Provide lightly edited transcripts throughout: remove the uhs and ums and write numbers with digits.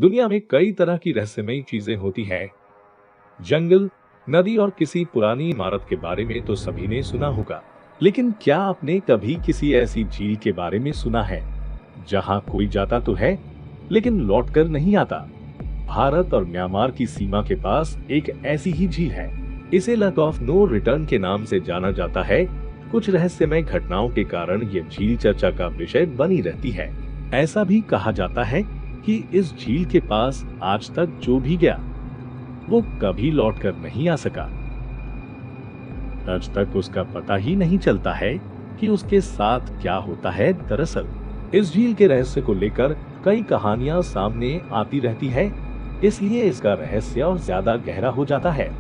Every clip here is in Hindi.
दुनिया में कई तरह की रहस्यमयी चीजें होती हैं। जंगल, नदी और किसी पुरानी इमारत के बारे में तो सभी ने सुना होगा, लेकिन क्या आपने कभी किसी ऐसी झील के बारे में सुना है जहां कोई जाता तो है लेकिन लौटकर नहीं आता? भारत और म्यांमार की सीमा के पास एक ऐसी ही झील है। इसे लक ऑफ नो रिटर्न के नाम से जाना जाता है। कुछ रहस्यमय घटनाओं के कारण ये झील चर्चा का विषय बनी रहती है। ऐसा भी कहा जाता है कि इस झील के पास आज तक जो भी गया वो कभी लौटकर नहीं आ सका। आज तक उसका पता ही नहीं चलता है कि उसके साथ क्या होता है। दरअसल इस झील के रहस्य को लेकर कई कहानियां सामने आती रहती है, इसलिए इसका रहस्य और ज्यादा गहरा हो जाता है।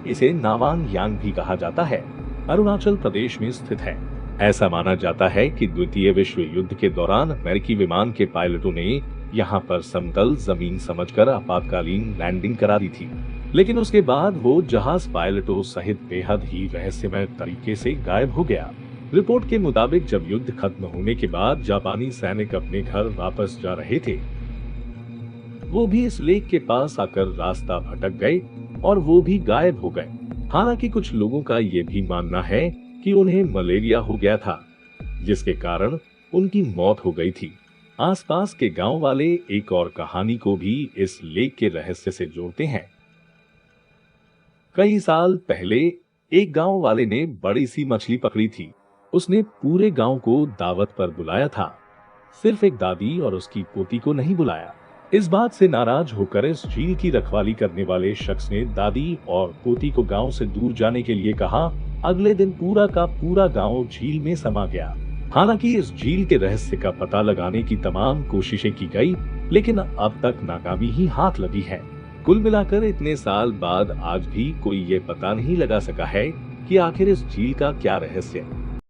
इसे नावांग यांग भी कहा जाता है। अरुणाचल प्रदेश में स्थित है। ऐसा माना जाता है कि द्वितीय विश्व युद्ध के दौरान अमेरिकी विमान के पायलटों ने यहाँ पर समतल जमीन समझकर आपातकालीन लैंडिंग करा दी थी, लेकिन उसके बाद वो जहाज पायलटों सहित बेहद ही रहस्यमय तरीके से गायब हो गया। रिपोर्ट के मुताबिक जब युद्ध खत्म होने के बाद जापानी सैनिक अपने घर वापस जा रहे थे, वो भी इस लेक के पास आकर रास्ता भटक गए और वो भी गायब हो गए। हालांकि कुछ लोगों का ये भी मानना है कि उन्हें मलेरिया हो गया था, जिसके कारण उनकी मौत हो गई थी। आसपास के गांव वाले एक और कहानी को भी इस लेक के रहस्य से जोड़ते हैं। कई साल पहले एक गांव वाले ने बड़ी सी मछली पकड़ी थी। उसने पूरे गांव को दावत पर बुलाया था, सिर्फ एक दादी और उसकी पोती को नहीं बुलाया। इस बात से नाराज होकर इस झील की रखवाली करने वाले शख्स ने दादी और पोती को गांव से दूर जाने के लिए कहा। अगले दिन पूरा का पूरा गांव झील में समा गया। हालांकि इस झील के रहस्य का पता लगाने की तमाम कोशिशें की गई, लेकिन अब तक नाकामी ही हाथ लगी है। कुल मिलाकर इतने साल बाद आज भी कोई ये पता नहीं लगा सका है कि आखिर इस झील का क्या रहस्य है।